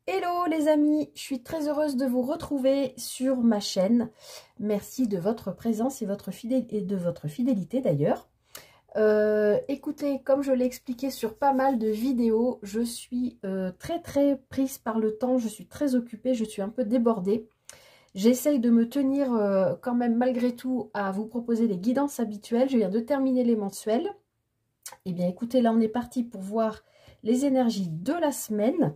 Hello les amis, je suis très heureuse de vous retrouver sur ma chaîne. Merci de votre présence et de votre fidélité d'ailleurs. Écoutez, comme je l'ai expliqué sur pas mal de vidéos, je suis très prise par le temps, je suis très occupée, je suis un peu débordée. J'essaye de me tenir quand même malgré tout à vous proposer les guidances habituelles. Je viens de terminer les mensuels. Eh bien écoutez, là on est parti pour voir les énergies de la semaine.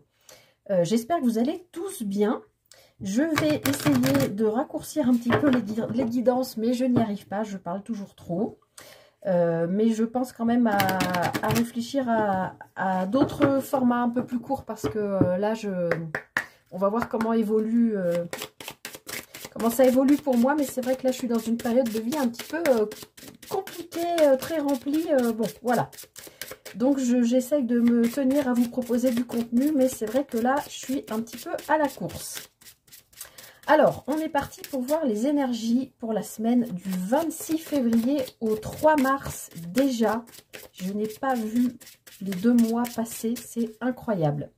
J'espère que vous allez tous bien. Je vais essayer de raccourcir un petit peu les guidances, mais je n'y arrive pas, je parle toujours trop. Mais je pense quand même à réfléchir à d'autres formats un peu plus courts parce que là, on va voir comment ça évolue pour moi. Mais c'est vrai que là, je suis dans une période de vie un petit peu compliquée, très remplie. Bon, voilà. Donc, j'essaye de me tenir à vous proposer du contenu, mais c'est vrai que là, je suis un petit peu à la course. Alors, on est parti pour voir les énergies pour la semaine du 26 février au 3 mars déjà. Je n'ai pas vu les 2 mois passer, c'est incroyable.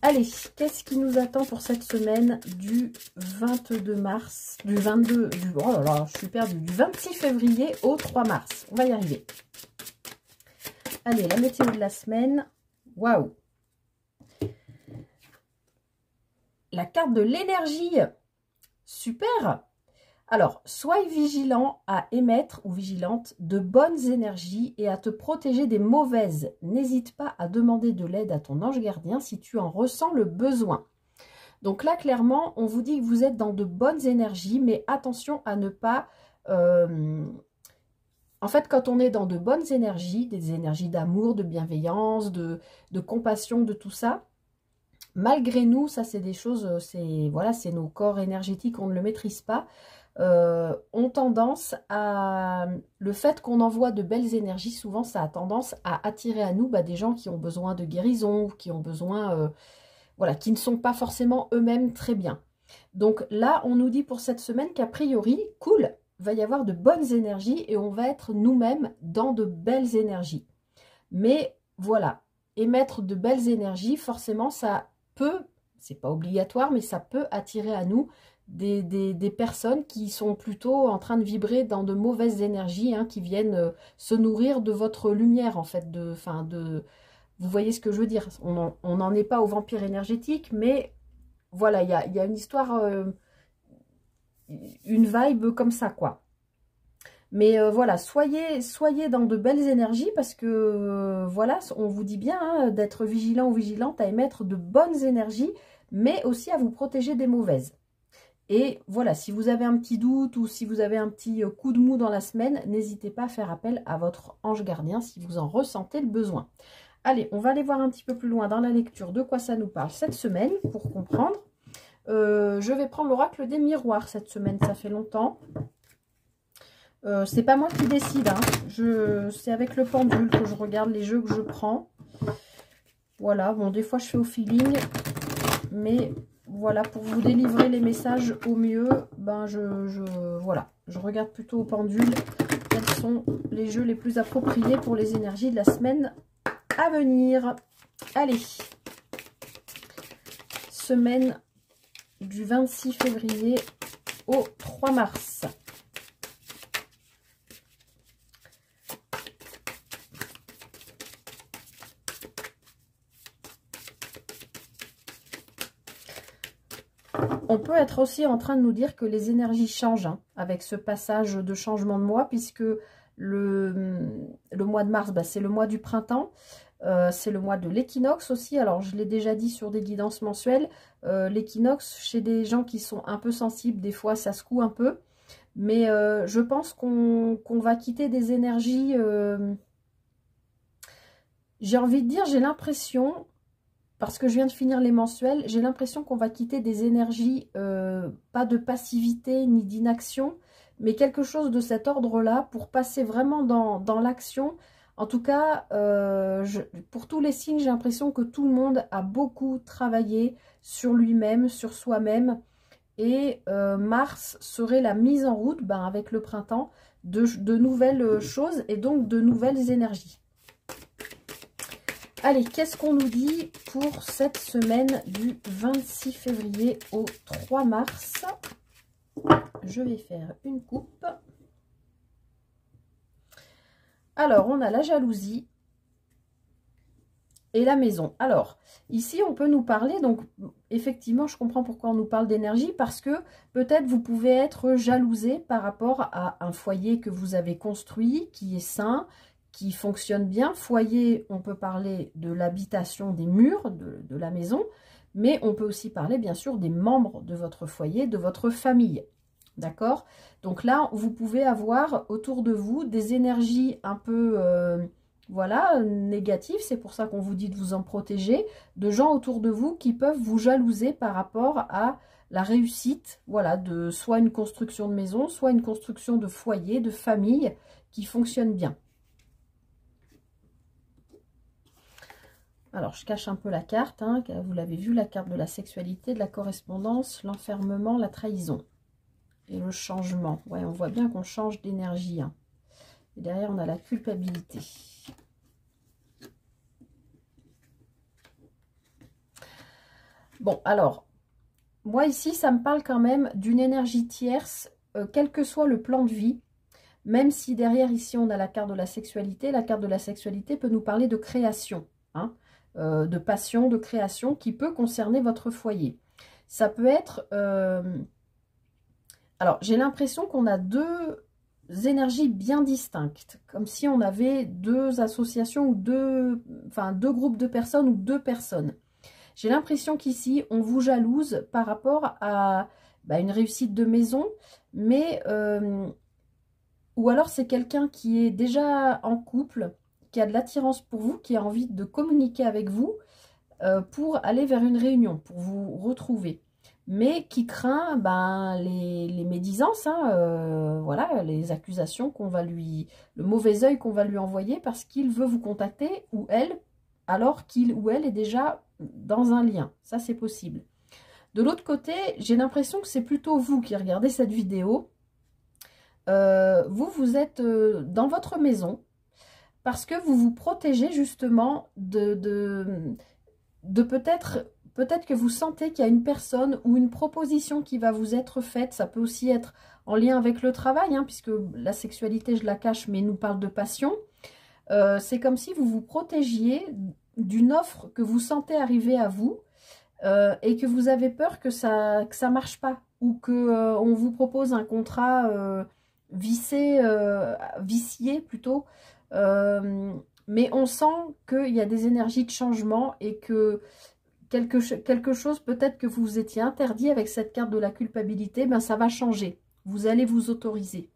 Allez, qu'est-ce qui nous attend pour cette semaine du 22 mars, oh là là, je suis perdue, du 26 février au 3 mars. On va y arriver. Allez, la météo de la semaine. Waouh! La carte de l'énergie. Super! Alors, sois vigilant à émettre ou vigilante de bonnes énergies et à te protéger des mauvaises. N'hésite pas à demander de l'aide à ton ange gardien si tu en ressens le besoin. Donc là, clairement, on vous dit que vous êtes dans de bonnes énergies, mais attention à ne pas... En fait, quand on est dans de bonnes énergies, des énergies d'amour, de bienveillance, de compassion, de tout ça, malgré nous, ça c'est des choses, c'est nos corps énergétiques, on ne le maîtrise pas, ont tendance à... Le fait qu'on envoie de belles énergies, souvent ça a tendance à attirer à nous des gens qui ont besoin de guérison, qui ont besoin, qui ne sont pas forcément eux-mêmes très bien. Donc là, on nous dit pour cette semaine qu'a priori, cool, va y avoir de bonnes énergies et on va être nous-mêmes dans de belles énergies. Mais voilà, émettre de belles énergies, forcément, ça peut, c'est pas obligatoire, mais ça peut attirer à nous des personnes qui sont plutôt en train de vibrer dans de mauvaises énergies, hein, qui viennent se nourrir de votre lumière, en fait, vous voyez ce que je veux dire. On n'en est pas au vampire énergétique, mais voilà, il y a une histoire... une vibe comme ça, quoi. Mais voilà, soyez dans de belles énergies parce que, voilà, on vous dit bien hein, d'être vigilant ou vigilante à émettre de bonnes énergies, mais aussi à vous protéger des mauvaises. Et voilà, si vous avez un petit doute ou si vous avez un petit coup de mou dans la semaine, n'hésitez pas à faire appel à votre ange gardien si vous en ressentez le besoin. Allez, on va aller voir un petit peu plus loin dans la lecture de quoi ça nous parle cette semaine pour comprendre. Je vais prendre l'oracle des miroirs cette semaine, ça fait longtemps. C'est pas moi qui décide, hein. C'est avec le pendule que je regarde les jeux que je prends. Voilà, bon, des fois je fais au feeling, mais voilà, pour vous délivrer les messages au mieux, voilà, je regarde plutôt au pendule quels sont les jeux les plus appropriés pour les énergies de la semaine à venir. Allez, semaine du 26 février au 3 mars. On peut être aussi en train de nous dire que les énergies changent hein, avec ce passage de changement de mois, puisque le mois de mars, c'est le mois du printemps. C'est le mois de l'équinoxe aussi. Alors, je l'ai déjà dit sur des guidances mensuelles. L'équinoxe, chez des gens qui sont un peu sensibles, des fois, ça secoue un peu. Mais je pense qu'on va quitter des énergies... j'ai envie de dire, j'ai l'impression... Parce que je viens de finir les mensuels, j'ai l'impression qu'on va quitter des énergies, pas de passivité ni d'inaction, mais quelque chose de cet ordre-là pour passer vraiment dans l'action. En tout cas, pour tous les signes, j'ai l'impression que tout le monde a beaucoup travaillé sur lui-même, sur soi-même. Et mars serait la mise en route, avec le printemps, de nouvelles choses et donc de nouvelles énergies. Allez, qu'est-ce qu'on nous dit pour cette semaine du 26 février au 3 mars? Je vais faire une coupe. Alors, on a la jalousie et la maison. Alors, ici, on peut nous parler, donc effectivement, je comprends pourquoi on nous parle d'énergie, parce que peut-être vous pouvez être jalousé par rapport à un foyer que vous avez construit, qui est sain, qui fonctionne bien. Foyer, on peut parler de l'habitation, des murs de la maison, mais on peut aussi parler, bien sûr, des membres de votre foyer, de votre famille. D'accord? Donc là, vous pouvez avoir autour de vous des énergies un peu, voilà, négatives. C'est pour ça qu'on vous dit de vous en protéger. De gens autour de vous qui peuvent vous jalouser par rapport à la réussite, voilà, de soit une construction de maison, soit une construction de foyer, de famille qui fonctionne bien. Alors, je cache un peu la carte, hein, vous l'avez vu, la carte de la sexualité, de la correspondance, l'enfermement, la trahison. Et le changement. Ouais, on voit bien qu'on change d'énergie. Hein. Et derrière, on a la culpabilité. Bon, alors, moi ici, ça me parle quand même d'une énergie tierce, quel que soit le plan de vie. Même si derrière, ici, on a la carte de la sexualité. La carte de la sexualité peut nous parler de création, hein, de passion, de création, qui peut concerner votre foyer. Ça peut être... Alors, j'ai l'impression qu'on a deux énergies bien distinctes, comme si on avait deux associations ou deux groupes de personnes ou deux personnes. J'ai l'impression qu'ici, on vous jalouse par rapport à une réussite de maison, mais ou alors c'est quelqu'un qui est déjà en couple, qui a de l'attirance pour vous, qui a envie de communiquer avec vous pour aller vers une réunion, pour vous retrouver. Mais qui craint les médisances, hein, voilà, les accusations qu'on va lui, le mauvais œil qu'on va lui envoyer parce qu'il veut vous contacter ou elle, alors qu'il ou elle est déjà dans un lien. Ça, c'est possible. De l'autre côté, j'ai l'impression que c'est plutôt vous qui regardez cette vidéo. Vous êtes dans votre maison parce que vous vous protégez justement de peut-être que vous sentez qu'il y a une personne ou une proposition qui va vous être faite. Ça peut aussi être en lien avec le travail, hein, puisque la sexualité, je la cache, mais nous parle de passion. C'est comme si vous vous protégiez d'une offre que vous sentez arriver à vous et que vous avez peur que ça marche pas ou que on vous propose un contrat vicié plutôt. Mais on sent qu'il y a des énergies de changement et que quelque chose peut-être que vous étiez interdit avec cette carte de la culpabilité, ça va changer. Vous allez vous autoriser.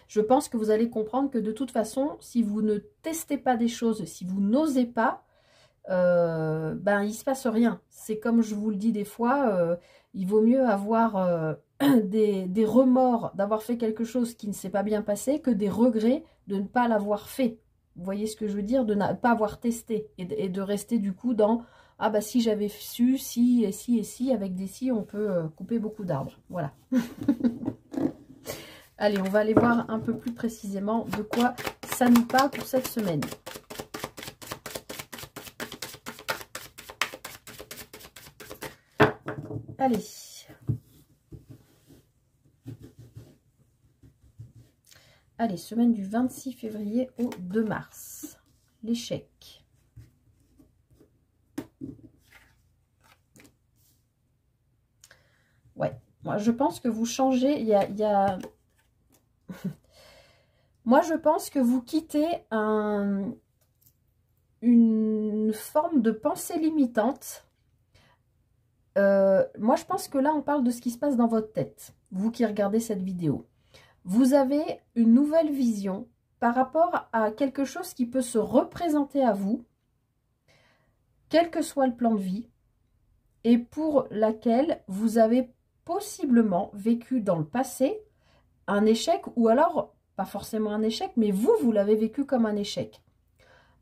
Je pense que vous allez comprendre que de toute façon, si vous ne testez pas des choses, si vous n'osez pas, il ne se passe rien. C'est comme je vous le dis des fois, il vaut mieux avoir des remords d'avoir fait quelque chose qui ne s'est pas bien passé que des regrets de ne pas l'avoir fait. Vous voyez ce que je veux dire? De ne pas avoir testé et de rester du coup dans « Ah si j'avais su, si et si et si », avec des si on peut couper beaucoup d'arbres. Voilà. Allez, on va aller voir un peu plus précisément de quoi ça nous parle pour cette semaine. Allez. Allez, semaine du 26 février au 2 mars. L'échec. Ouais, moi je pense que vous changez, moi je pense que vous quittez une forme de pensée limitante. Moi je pense que là on parle de ce qui se passe dans votre tête, vous qui regardez cette vidéo. Vous avez une nouvelle vision par rapport à quelque chose qui peut se représenter à vous, quel que soit le plan de vie, et pour laquelle vous avez possiblement vécu dans le passé un échec, ou alors, pas forcément un échec, mais vous l'avez vécu comme un échec.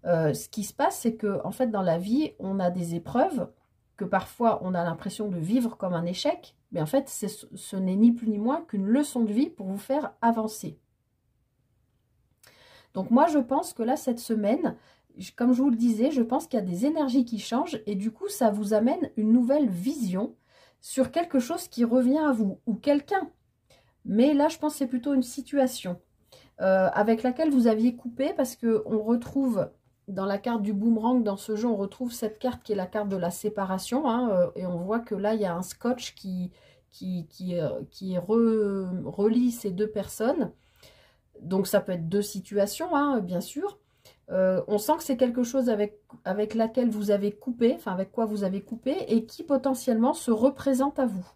Ce qui se passe, c'est que en fait, dans la vie, on a des épreuves que parfois on a l'impression de vivre comme un échec, mais en fait, ce n'est ni plus ni moins qu'une leçon de vie pour vous faire avancer. Donc moi, je pense que là, cette semaine, comme je vous le disais, je pense qu'il y a des énergies qui changent et du coup, ça vous amène une nouvelle vision sur quelque chose qui revient à vous ou quelqu'un. Mais là, je pense que c'est plutôt une situation avec laquelle vous aviez coupé parce qu'on retrouve dans la carte du boomerang, dans ce jeu, on retrouve cette carte qui est la carte de la séparation. Hein, et on voit que là, il y a un scotch qui relie ces deux personnes. Donc, ça peut être deux situations, hein, bien sûr. On sent que c'est quelque chose avec laquelle vous avez coupé, enfin avec quoi vous avez coupé, et qui potentiellement se représente à vous,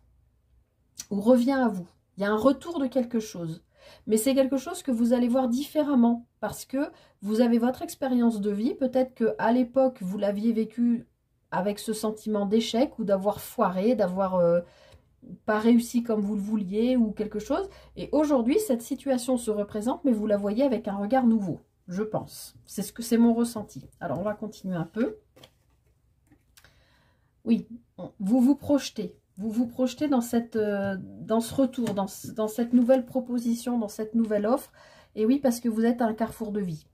ou revient à vous. Il y a un retour de quelque chose. Mais c'est quelque chose que vous allez voir différemment, parce que vous avez votre expérience de vie, peut-être qu'à l'époque, vous l'aviez vécu avec ce sentiment d'échec, ou d'avoir foiré, d'avoir pas réussi comme vous le vouliez, ou quelque chose, et aujourd'hui, cette situation se représente, mais vous la voyez avec un regard nouveau. Je pense. C'est mon ressenti. Alors, on va continuer un peu. Oui, vous vous projetez. Vous vous projetez dans ce retour, dans cette nouvelle proposition, dans cette nouvelle offre. Et oui, parce que vous êtes à un carrefour de vie.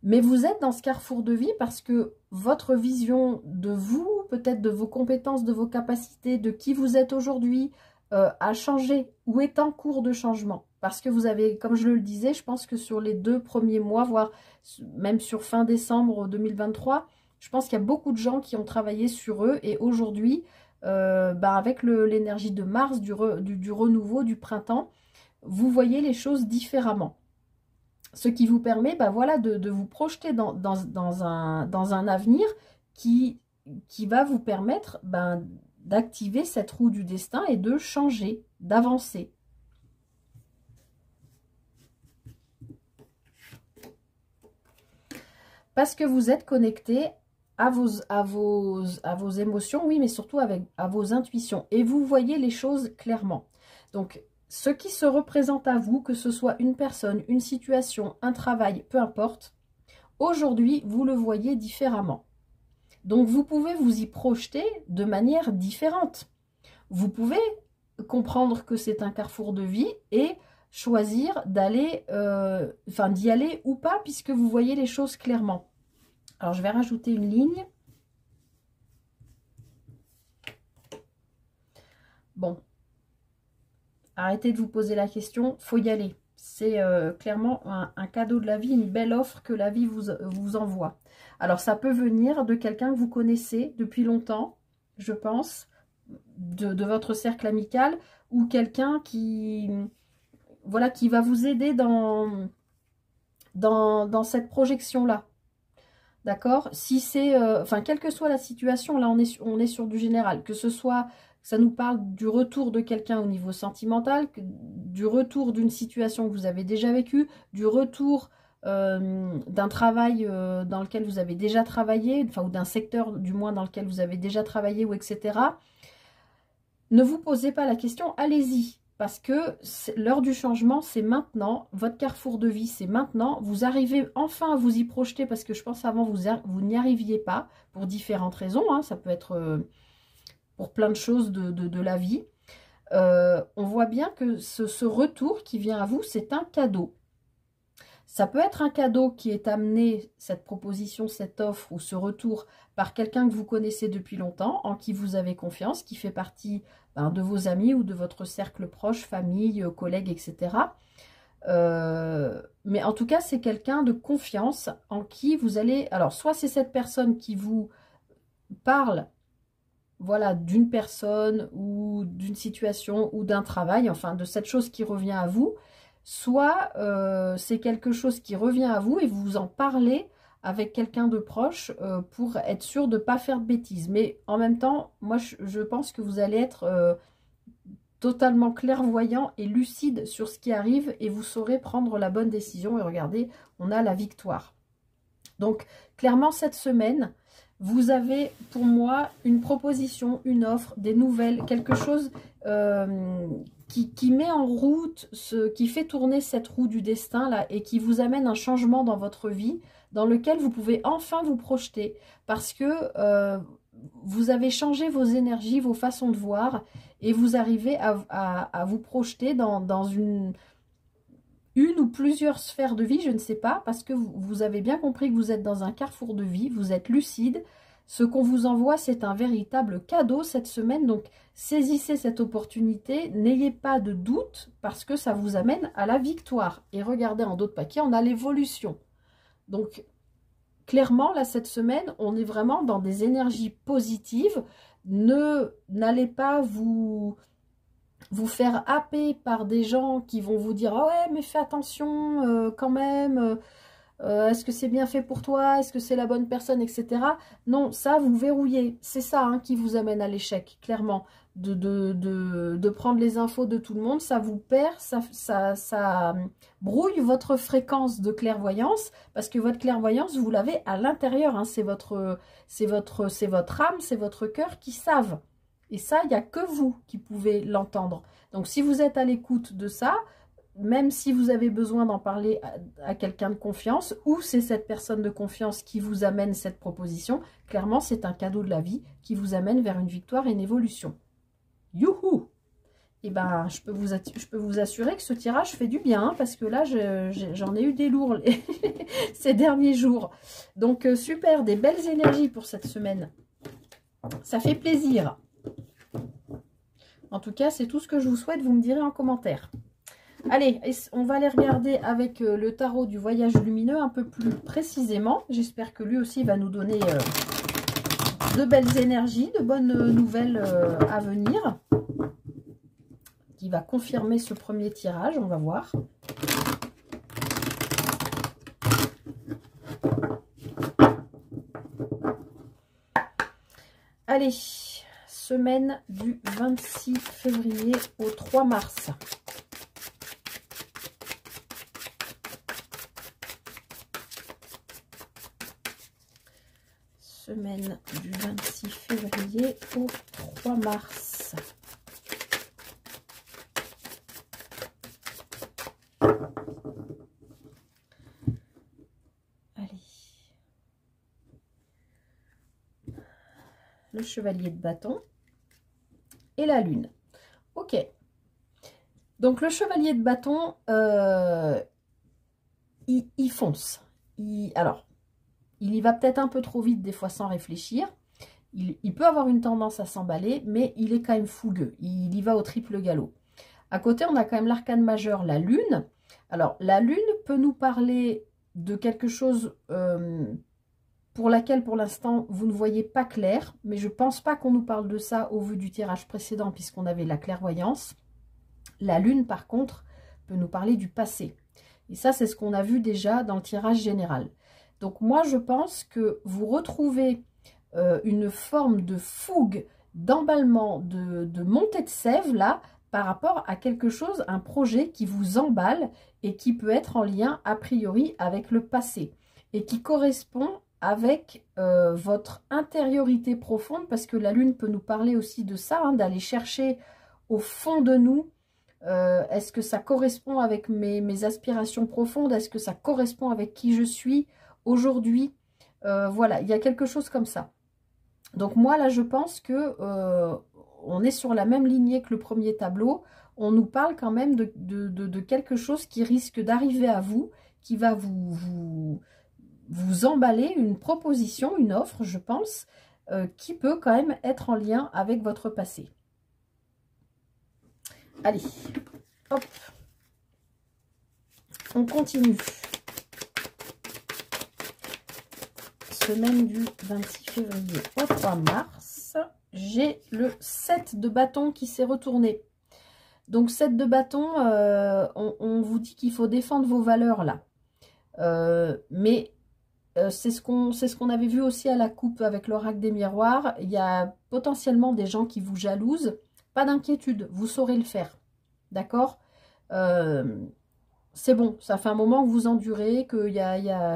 Mais vous êtes dans ce carrefour de vie parce que votre vision de vous, peut-être de vos compétences, de vos capacités, de qui vous êtes aujourd'hui, a changé ou est en cours de changement. Parce que vous avez, comme je le disais, je pense que sur les 2 premiers mois, voire même sur fin décembre 2023, je pense qu'il y a beaucoup de gens qui ont travaillé sur eux. Et aujourd'hui, avec l'énergie de Mars, du renouveau, du printemps, vous voyez les choses différemment. Ce qui vous permet voilà, de vous projeter dans un avenir qui va vous permettre d'activer cette roue du destin et de changer, d'avancer. Parce que vous êtes connecté à vos émotions, oui, mais surtout à vos intuitions. Et vous voyez les choses clairement. Donc, ce qui se représente à vous, que ce soit une personne, une situation, un travail, peu importe, aujourd'hui, vous le voyez différemment. Donc, vous pouvez vous y projeter de manière différente. Vous pouvez comprendre que c'est un carrefour de vie et choisir d'aller, d'y aller ou pas, puisque vous voyez les choses clairement. Alors, je vais rajouter une ligne. Bon. Arrêtez de vous poser la question, il faut y aller. C'est clairement un cadeau de la vie, une belle offre que la vie vous envoie. Alors, ça peut venir de quelqu'un que vous connaissez depuis longtemps, je pense, de votre cercle amical, ou quelqu'un qui va vous aider dans cette projection-là. D'accord? Si c'est, quelle que soit la situation, là, on est sur du général, que ce soit... Ça nous parle du retour de quelqu'un au niveau sentimental, du retour d'une situation que vous avez déjà vécue, du retour d'un travail dans lequel vous avez déjà travaillé, ou d'un secteur du moins dans lequel vous avez déjà travaillé, ou etc. Ne vous posez pas la question, allez-y, parce que l'heure du changement, c'est maintenant, votre carrefour de vie, c'est maintenant, vous arrivez enfin à vous y projeter, parce que je pense avant, vous n'y arriviez pas, pour différentes raisons, hein, ça peut être... pour plein de choses de la vie, on voit bien que ce retour qui vient à vous, c'est un cadeau. Ça peut être un cadeau qui est amené, cette proposition, cette offre ou ce retour, par quelqu'un que vous connaissez depuis longtemps, en qui vous avez confiance, qui fait partie de vos amis ou de votre cercle proche, famille, collègues, etc. Mais en tout cas, c'est quelqu'un de confiance en qui vous allez... Alors, soit c'est cette personne qui vous parle, voilà, d'une personne ou d'une situation ou d'un travail, enfin de cette chose qui revient à vous, soit c'est quelque chose qui revient à vous et vous en parlez avec quelqu'un de proche pour être sûr de ne pas faire de bêtises. Mais en même temps, moi je pense que vous allez être totalement clairvoyant et lucide sur ce qui arrive et vous saurez prendre la bonne décision. Et regardez, on a la victoire. Donc clairement cette semaine, vous avez pour moi une proposition, une offre, des nouvelles, quelque chose qui met en route, qui fait tourner cette roue du destin là et qui vous amène un changement dans votre vie dans lequel vous pouvez enfin vous projeter parce que vous avez changé vos énergies, vos façons de voir et vous arrivez à vous projeter dans une... une ou plusieurs sphères de vie, je ne sais pas, parce que vous avez bien compris que vous êtes dans un carrefour de vie, vous êtes lucide. Ce qu'on vous envoie, c'est un véritable cadeau cette semaine, donc saisissez cette opportunité, n'ayez pas de doute, parce que ça vous amène à la victoire. Et regardez en dos de paquet, on a l'évolution. Donc, clairement, là, cette semaine, on est vraiment dans des énergies positives. N'allez pas vous faire happer par des gens qui vont vous dire « Ah ouais, mais fais attention quand même, est-ce que c'est bien fait pour toi? Est-ce que c'est la bonne personne? » etc. Non, ça, vous verrouillez. C'est ça hein, qui vous amène à l'échec, clairement. De prendre les infos de tout le monde, ça vous perd, ça brouille votre fréquence de clairvoyance, parce que votre clairvoyance, vous l'avez à l'intérieur. Hein, c'est votre âme, c'est votre cœur qui savent. Et ça, il n'y a que vous qui pouvez l'entendre. Donc, si vous êtes à l'écoute de ça, même si vous avez besoin d'en parler à quelqu'un de confiance, ou c'est cette personne de confiance qui vous amène cette proposition, clairement, c'est un cadeau de la vie qui vous amène vers une victoire et une évolution. Youhou! Et ben, je peux vous assurer que ce tirage fait du bien, hein, parce que là, j'en ai eu des lourds ces derniers jours. Donc, super, des belles énergies pour cette semaine. Ça fait plaisir. En tout cas, c'est tout ce que je vous souhaite. Vous me direz en commentaire. Allez, on va aller regarder avec le tarot du voyage lumineux un peu plus précisément. J'espère que lui aussi va nous donner de belles énergies, de bonnes nouvelles à venir. Qui va confirmer ce premier tirage, on va voir. Allez, semaine du 26 février au 3 mars. Semaine du 26 février au 3 mars. Allez. Le chevalier de bâton et la lune. Ok. Donc le chevalier de bâton, il fonce. Alors, il y va peut-être un peu trop vite des fois sans réfléchir. Il peut avoir une tendance à s'emballer, mais il est quand même fougueux. Il y va au triple galop. À côté, on a quand même l'arcane majeur, la lune. Alors, la lune peut nous parler de quelque chose pour laquelle, pour l'instant, vous ne voyez pas clair. Mais je ne pense pas qu'on nous parle de ça au vu du tirage précédent, puisqu'on avait la clairvoyance. La lune, par contre, peut nous parler du passé. Et ça, c'est ce qu'on a vu déjà dans le tirage général. Donc, moi, je pense que vous retrouvez une forme de fougue, d'emballement, de montée de sève, là, par rapport à quelque chose, un projet qui vous emballe et qui peut être en lien, a priori, avec le passé. Et qui correspond avec votre intériorité profonde, parce que la lune peut nous parler aussi de ça, hein, d'aller chercher au fond de nous. Est-ce que ça correspond avec mes aspirations profondes? Est-ce que ça correspond avec qui je suis aujourd'hui? Voilà, il y a quelque chose comme ça. Donc moi, là, je pense que on est sur la même lignée que le premier tableau. On nous parle quand même de quelque chose qui risque d'arriver à vous, qui va vous emballer, une proposition, une offre, je pense, qui peut quand même être en lien avec votre passé. Allez, hop, on continue. Semaine du 26 février au 3 mars, j'ai le 7 de bâton qui s'est retourné. Donc 7 de bâton, on vous dit qu'il faut défendre vos valeurs là. Mais c'est ce qu'on avait vu aussi à la coupe avec l'oracle des miroirs. Il y a potentiellement des gens qui vous jalousent. Pas d'inquiétude, vous saurez le faire. D'accord? C'est bon, ça fait un moment que vous endurez, que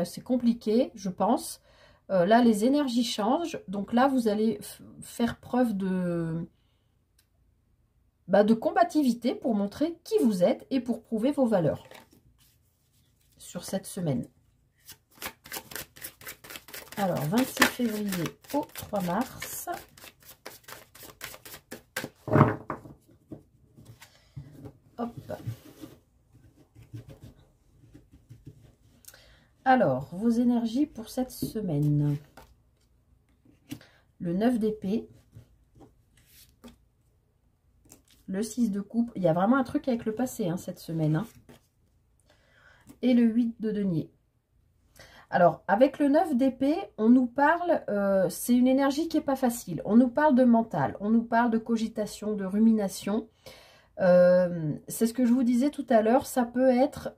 c'est compliqué, je pense. Là, les énergies changent. Donc là, vous allez faire preuve de combativité pour montrer qui vous êtes et pour prouver vos valeurs sur cette semaine. Alors, 26 février au 3 mars. Hop. Alors, vos énergies pour cette semaine. Le 9 d'épée. Le 6 de coupe. Il y a vraiment un truc avec le passé hein, cette semaine. Hein. Et le 8 de denier. Alors, avec le 9 d'épée, on nous parle, c'est une énergie qui n'est pas facile. On nous parle de mental, on nous parle de cogitation, de rumination. C'est ce que je vous disais tout à l'heure, ça peut être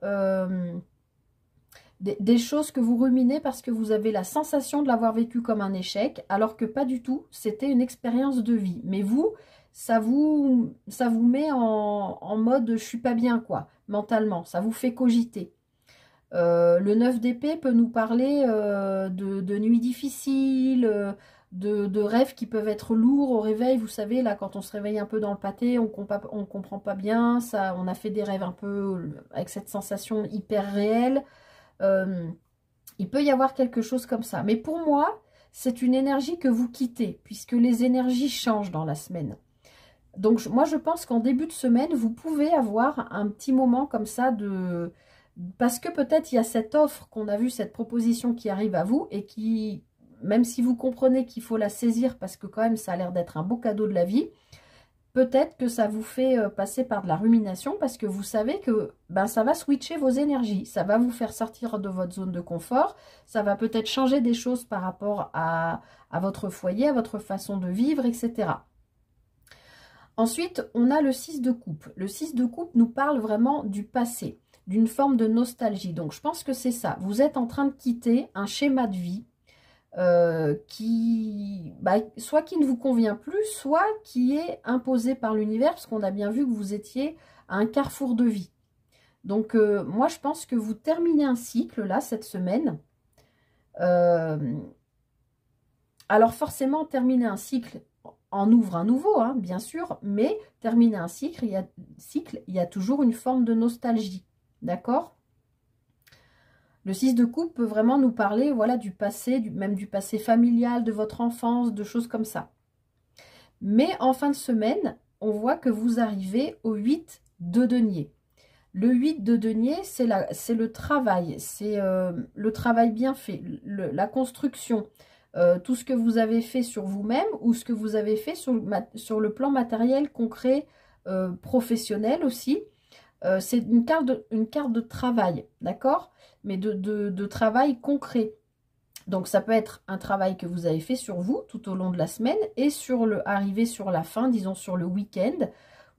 des choses que vous ruminez parce que vous avez la sensation de l'avoir vécu comme un échec, alors que pas du tout, c'était une expérience de vie. Mais vous, ça vous met en mode je suis pas bien quoi, mentalement, ça vous fait cogiter. Le 9 d'épée peut nous parler de nuits difficiles, de rêves qui peuvent être lourds au réveil. Vous savez, là, quand on se réveille un peu dans le pâté, on comprend pas bien. Ça, on a fait des rêves un peu avec cette sensation hyper réelle. Il peut y avoir quelque chose comme ça. Mais pour moi, c'est une énergie que vous quittez, puisque les énergies changent dans la semaine. Donc, moi, je pense qu'en début de semaine, vous pouvez avoir un petit moment comme ça de... Parce que peut-être il y a cette offre qu'on a vue, cette proposition qui arrive à vous et qui, même si vous comprenez qu'il faut la saisir parce que quand même ça a l'air d'être un beau cadeau de la vie, peut-être que ça vous fait passer par de la rumination parce que vous savez que ben, ça va switcher vos énergies, ça va vous faire sortir de votre zone de confort, ça va peut-être changer des choses par rapport à votre foyer, à votre façon de vivre, etc. Ensuite, on a le 6 de coupe. Le 6 de coupe nous parle vraiment du passé, d'une forme de nostalgie. Donc, je pense que c'est ça. Vous êtes en train de quitter un schéma de vie soit qui ne vous convient plus, soit qui est imposé par l'univers, parce qu'on a bien vu que vous étiez à un carrefour de vie. Donc, moi, je pense que vous terminez un cycle, là, cette semaine. Alors, forcément, terminer un cycle en ouvre un nouveau, hein, bien sûr, mais terminer un cycle, il y a toujours une forme de nostalgie, d'accord? Le 6 de coupe peut vraiment nous parler voilà, du passé, même du passé familial, de votre enfance, de choses comme ça. Mais en fin de semaine, on voit que vous arrivez au 8 de denier. Le 8 de denier, c'est le travail, c'est le travail bien fait, la construction. Tout ce que vous avez fait sur vous-même ou ce que vous avez fait sur le plan matériel, concret, professionnel aussi. C'est une carte de travail, d'accord? Mais de travail concret. Donc, ça peut être un travail que vous avez fait sur vous tout au long de la semaine et arrivé sur la fin, disons sur le week-end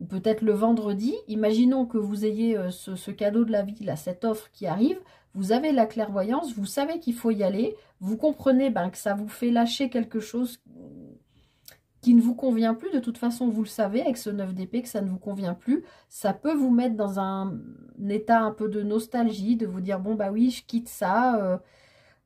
ou peut-être le vendredi. Imaginons que vous ayez ce cadeau de la vie, là, cette offre qui arrive. Vous avez la clairvoyance, vous savez qu'il faut y aller. Vous comprenez que ça vous fait lâcher quelque chose qui ne vous convient plus. De toute façon, vous le savez, avec ce 9 d'épée, que ça ne vous convient plus. Ça peut vous mettre dans un état un peu de nostalgie, de vous dire, bon, bah oui, je quitte ça.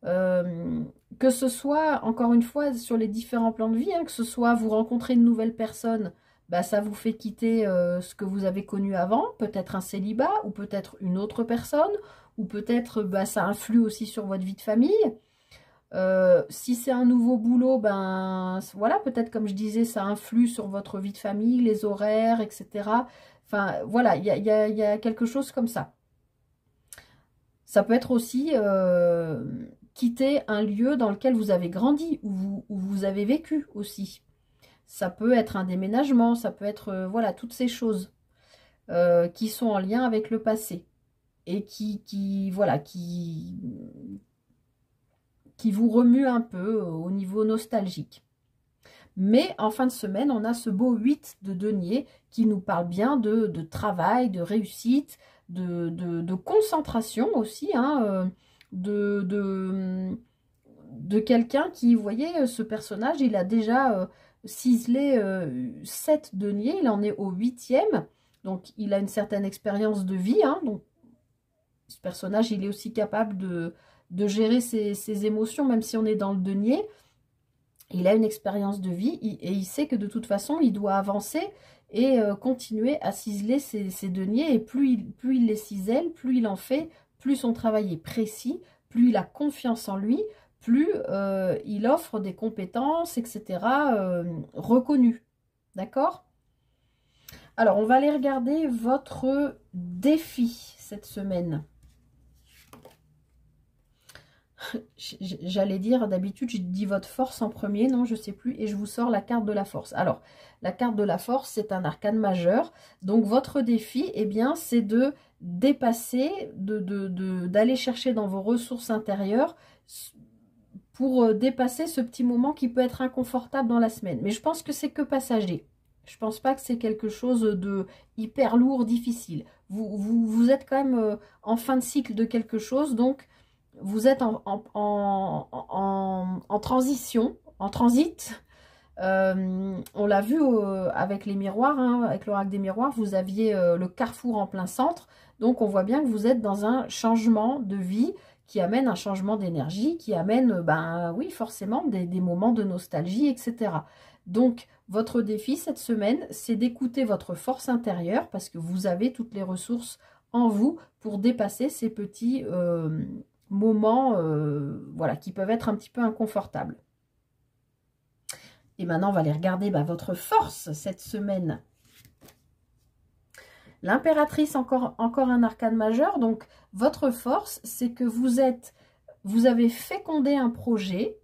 Que ce soit, encore une fois, sur les différents plans de vie, hein, que ce soit vous rencontrez une nouvelle personne, bah, ça vous fait quitter ce que vous avez connu avant, peut-être un célibat, ou peut-être une autre personne, ou peut-être bah, ça influe aussi sur votre vie de famille. Si c'est un nouveau boulot, ben voilà, peut-être comme je disais, ça influe sur votre vie de famille, les horaires, etc. Enfin, voilà, il y a quelque chose comme ça. Ça peut être aussi quitter un lieu dans lequel vous avez grandi, où vous avez vécu aussi. Ça peut être un déménagement, ça peut être, voilà, toutes ces choses qui sont en lien avec le passé. Et voilà, qui vous remue un peu au niveau nostalgique. Mais en fin de semaine, on a ce beau 8 de denier qui nous parle bien de travail, de réussite, de concentration aussi, hein, de quelqu'un qui, vous voyez, ce personnage, il a déjà ciselé 7 deniers, il en est au 8e, donc il a une certaine expérience de vie, hein, donc ce personnage, il est aussi capable de gérer ses émotions, même si on est dans le denier. Il a une expérience de vie et il sait que de toute façon, il doit avancer et continuer à ciseler ses deniers. Et plus il les cisèle, plus il en fait, plus son travail est précis, plus il a confiance en lui, plus il offre des compétences, etc. Reconnues. D'accord? Alors, on va aller regarder votre défi cette semaine. J'allais dire, d'habitude, je dis votre force en premier. Non, je sais plus. Et je vous sors la carte de la force. Alors, la carte de la force, c'est un arcane majeur. Donc, votre défi, eh bien, c'est de dépasser, d'aller chercher dans vos ressources intérieures pour dépasser ce petit moment qui peut être inconfortable dans la semaine. Mais je pense que c'est que passager. Je pense pas que c'est quelque chose de hyper lourd, difficile. Vous êtes quand même en fin de cycle de quelque chose, donc vous êtes en transition, en transit. On l'a vu avec les miroirs, hein, avec l'oracle des miroirs, vous aviez le carrefour en plein centre. Donc on voit bien que vous êtes dans un changement de vie qui amène un changement d'énergie, qui amène, ben oui, forcément, des moments de nostalgie, etc. Donc, votre défi cette semaine, c'est d'écouter votre force intérieure parce que vous avez toutes les ressources en vous pour dépasser ces petits moments voilà, qui peuvent être un petit peu inconfortables. Et maintenant, on va aller regarder votre force cette semaine. L'impératrice, encore un arcane majeur. Donc, votre force, c'est que vous avez fécondé un projet.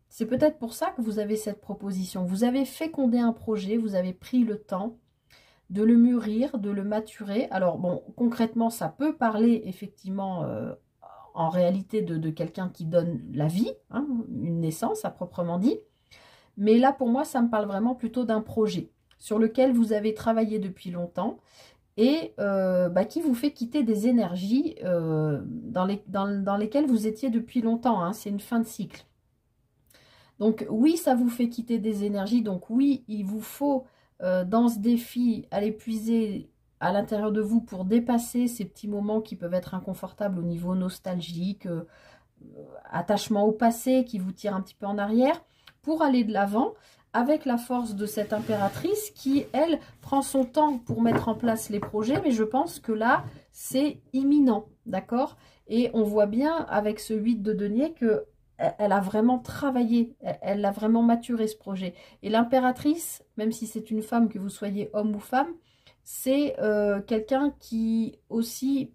C'est peut-être pour ça que vous avez cette proposition. Vous avez fécondé un projet, vous avez pris le temps de le mûrir, de le maturer. Alors, bon, concrètement, ça peut parler effectivement en réalité de quelqu'un qui donne la vie, hein, une naissance à proprement dit. Mais là, pour moi, ça me parle vraiment plutôt d'un projet sur lequel vous avez travaillé depuis longtemps et qui vous fait quitter des énergies dans lesquelles vous étiez depuis longtemps. Hein, c'est une fin de cycle. Donc oui, ça vous fait quitter des énergies. Donc oui, il vous faut dans ce défi aller puiser à l'intérieur de vous pour dépasser ces petits moments qui peuvent être inconfortables au niveau nostalgique, attachement au passé qui vous tire un petit peu en arrière, pour aller de l'avant avec la force de cette impératrice qui, elle, prend son temps pour mettre en place les projets. Mais je pense que là, c'est imminent, d'accord? Et on voit bien avec ce 8 de denier que elle a vraiment travaillé, elle a vraiment maturé ce projet. Et l'impératrice, même si c'est une femme, que vous soyez homme ou femme, c'est quelqu'un qui aussi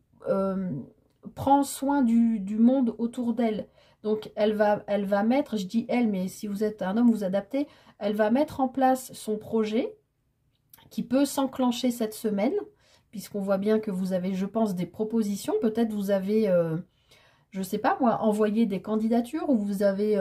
prend soin du monde autour d'elle. Donc elle va mettre, je dis elle, mais si vous êtes un homme, vous adaptez, elle va mettre en place son projet qui peut s'enclencher cette semaine, puisqu'on voit bien que vous avez, je pense, des propositions. Peut-être vous avez... je ne sais pas moi, envoyer des candidatures ou vous avez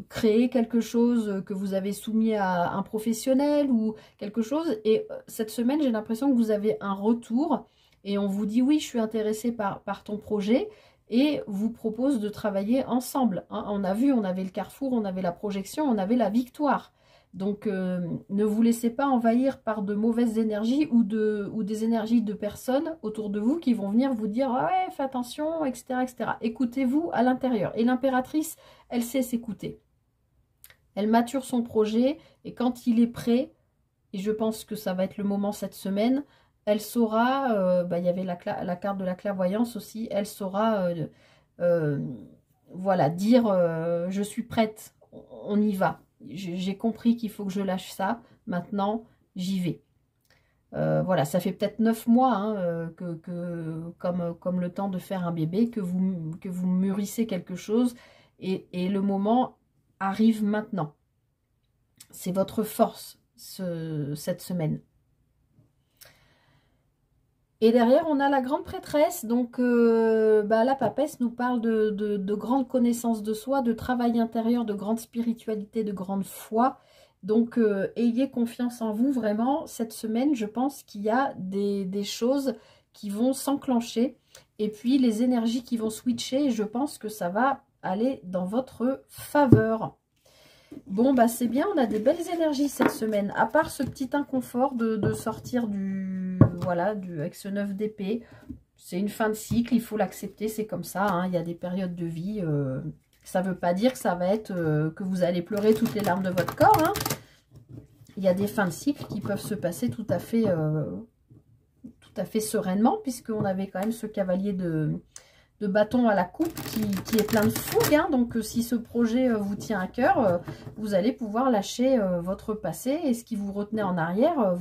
créé quelque chose que vous avez soumis à un professionnel ou quelque chose. Et cette semaine, j'ai l'impression que vous avez un retour et on vous dit oui, je suis intéressée par ton projet et vous propose de travailler ensemble. Hein. On a vu, on avait le carrefour, on avait la projection, on avait la victoire. Donc, ne vous laissez pas envahir par de mauvaises énergies ou des énergies de personnes autour de vous qui vont venir vous dire « Ouais, fais attention, etc. etc. » Écoutez-vous à l'intérieur. Et l'impératrice, elle sait s'écouter. Elle mature son projet et quand il est prêt, et je pense que ça va être le moment cette semaine, elle saura, il y avait la carte de la clairvoyance aussi, elle saura voilà, dire « Je suis prête, on y va ». J'ai compris qu'il faut que je lâche ça. Maintenant, j'y vais. Voilà, ça fait peut-être 9 mois hein, comme le temps de faire un bébé, que vous mûrissez quelque chose. Et le moment arrive maintenant. C'est votre force cette semaine. Et derrière, on a la grande prêtresse. Donc, la papesse nous parle de grande connaissance de soi, de travail intérieur, de grande spiritualité, de grande foi. Donc, ayez confiance en vous, vraiment. Cette semaine, je pense qu'il y a des choses qui vont s'enclencher. Et puis, les énergies qui vont switcher. Et je pense que ça va aller dans votre faveur. Bon, c'est bien, on a des belles énergies cette semaine. À part ce petit inconfort de sortir avec ce 9 d'épée. C'est une fin de cycle, il faut l'accepter, c'est comme ça. Hein, il y a des périodes de vie. Ça ne veut pas dire que ça va être que vous allez pleurer toutes les larmes de votre corps. Hein. Il y a des fins de cycle qui peuvent se passer tout à fait sereinement, puisqu'on avait quand même ce cavalier de bâton à la coupe qui est plein de fougue. Hein. Donc, si ce projet vous tient à cœur, vous allez pouvoir lâcher votre passé. Et ce qui vous retenait en arrière,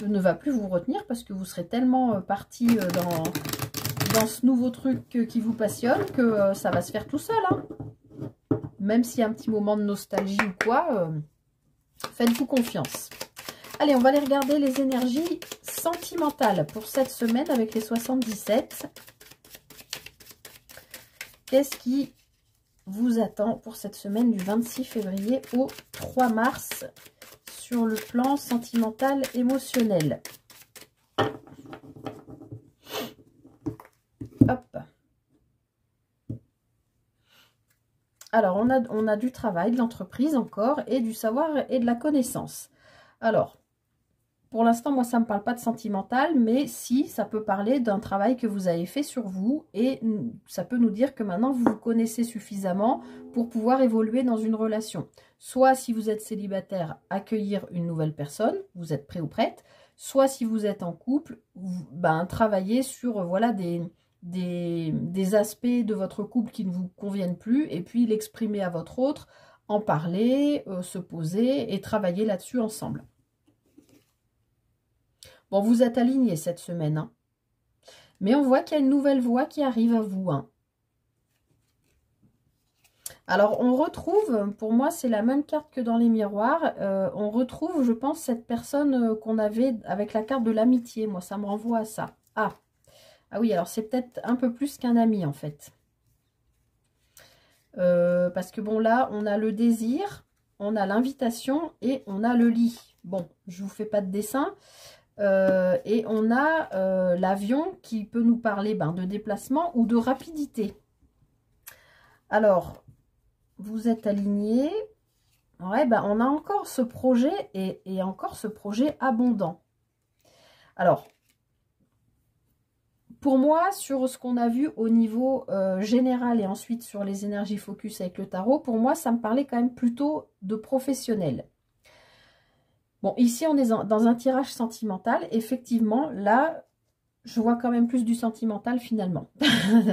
ne va plus vous retenir parce que vous serez tellement parti dans ce nouveau truc qui vous passionne que ça va se faire tout seul. Hein. Même s'il y a un petit moment de nostalgie ou quoi, faites-vous confiance. Allez, on va aller regarder les énergies sentimentales pour cette semaine avec les 77. Qu'est-ce qui vous attend pour cette semaine du 26 février au 3 mars sur le plan sentimental émotionnel? Hop. Alors, on a du travail, de l'entreprise encore, et du savoir et de la connaissance. Alors, pour l'instant, moi, ça ne me parle pas de sentimental, mais si, ça peut parler d'un travail que vous avez fait sur vous, et ça peut nous dire que maintenant, vous vous connaissez suffisamment pour pouvoir évoluer dans une relation. Soit, si vous êtes célibataire, accueillir une nouvelle personne, vous êtes prêt ou prête, soit, si vous êtes en couple, travailler sur, voilà, des aspects de votre couple qui ne vous conviennent plus, et puis l'exprimer à votre autre, en parler, se poser, et travailler là-dessus ensemble. Bon, vous êtes alignés cette semaine, hein. Mais on voit qu'il y a une nouvelle voie qui arrive à vous. Hein. Alors, on retrouve, pour moi, c'est la même carte que dans les miroirs. On retrouve, je pense, cette personne qu'on avait avec la carte de l'amitié. Moi, ça me renvoie à ça. Ah oui, alors c'est peut-être un peu plus qu'un ami, en fait. Parce que, bon, là, on a le désir, on a l'invitation et on a le lit. Bon, je ne vous fais pas de dessin. Et on a l'avion qui peut nous parler de déplacement ou de rapidité. Alors, vous êtes alignés. Ouais, on a encore ce projet et encore ce projet abondant. Alors, pour moi, sur ce qu'on a vu au niveau général et ensuite sur les énergies focus avec le tarot, pour moi, ça me parlait quand même plutôt de professionnel. Bon, ici, on est dans un tirage sentimental. Effectivement, là, je vois quand même plus du sentimental finalement,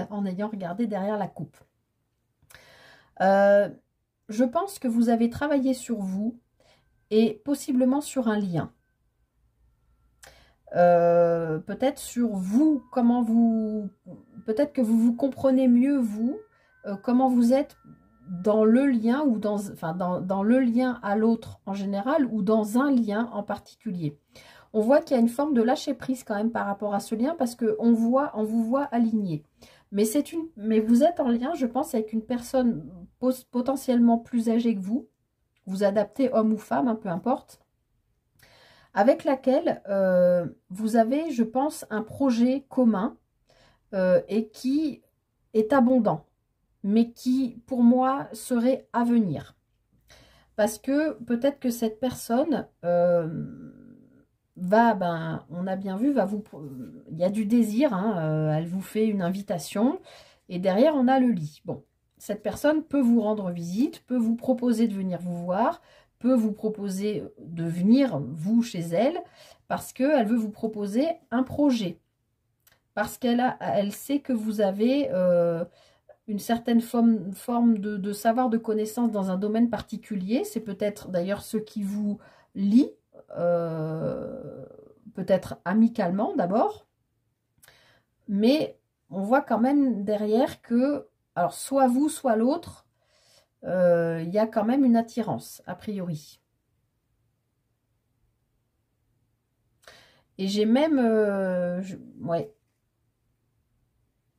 en ayant regardé derrière la coupe. Je pense que vous avez travaillé sur vous et possiblement sur un lien. Peut-être sur vous, comment vous... Peut-être que vous vous comprenez mieux, vous, comment vous êtes dans le lien ou dans le lien à l'autre en général ou dans un lien en particulier. On voit qu'il y a une forme de lâcher prise quand même par rapport à ce lien parce qu'on vous voit aligné. Mais vous êtes en lien, je pense, avec une personne potentiellement plus âgée que vous. Vous adaptez homme ou femme, hein, peu importe. Avec laquelle vous avez, je pense, un projet commun et qui est abondant. Mais qui, pour moi, serait à venir. Parce que peut-être que cette personne on a bien vu, il y a du désir, hein, elle vous fait une invitation, et derrière, on a le lit. Bon, cette personne peut vous rendre visite, peut vous proposer de venir vous voir, peut vous proposer de venir, vous, chez elle, parce qu'elle veut vous proposer un projet. Parce elle sait que vous avez... une certaine forme de savoir, de connaissance dans un domaine particulier. C'est peut-être d'ailleurs ce qui vous lie, peut-être amicalement d'abord. Mais on voit quand même derrière que, alors soit vous, soit l'autre, il y a quand même une attirance, a priori. Et j'ai même... ouais.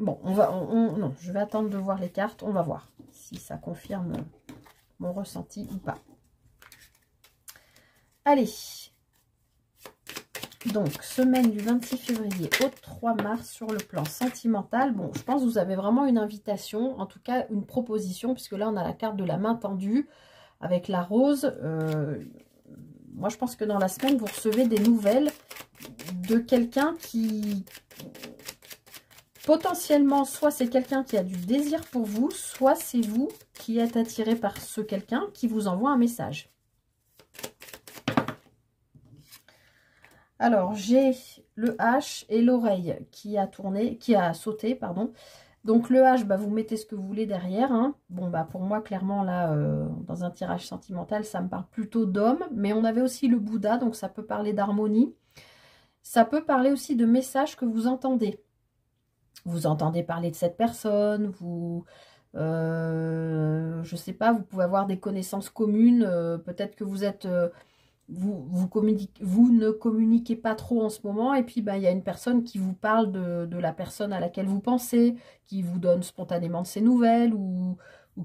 Bon, non, je vais attendre de voir les cartes. On va voir si ça confirme mon ressenti ou pas. Allez. Donc, semaine du 26 février au 3 mars sur le plan sentimental. Bon, je pense que vous avez vraiment une invitation, en tout cas une proposition, puisque là, on a la carte de la main tendue avec la rose. Moi, je pense que dans la semaine, vous recevez des nouvelles de quelqu'un qui... Potentiellement, soit c'est quelqu'un qui a du désir pour vous, soit c'est vous qui êtes attiré par ce quelqu'un qui vous envoie un message. Alors, j'ai le H et l'oreille qui a sauté, pardon. Donc, le H, vous mettez ce que vous voulez derrière. Hein. Bon, pour moi, clairement, là, dans un tirage sentimental, ça me parle plutôt d'homme. Mais on avait aussi le Bouddha, donc ça peut parler d'harmonie. Ça peut parler aussi de messages que vous entendez. vous entendez parler de cette personne, je sais pas, vous pouvez avoir des connaissances communes, peut-être que vous êtes, vous ne communiquez pas trop en ce moment, et puis bah, il y a une personne qui vous parle de la personne à laquelle vous pensez, qui vous donne spontanément de ses nouvelles, ou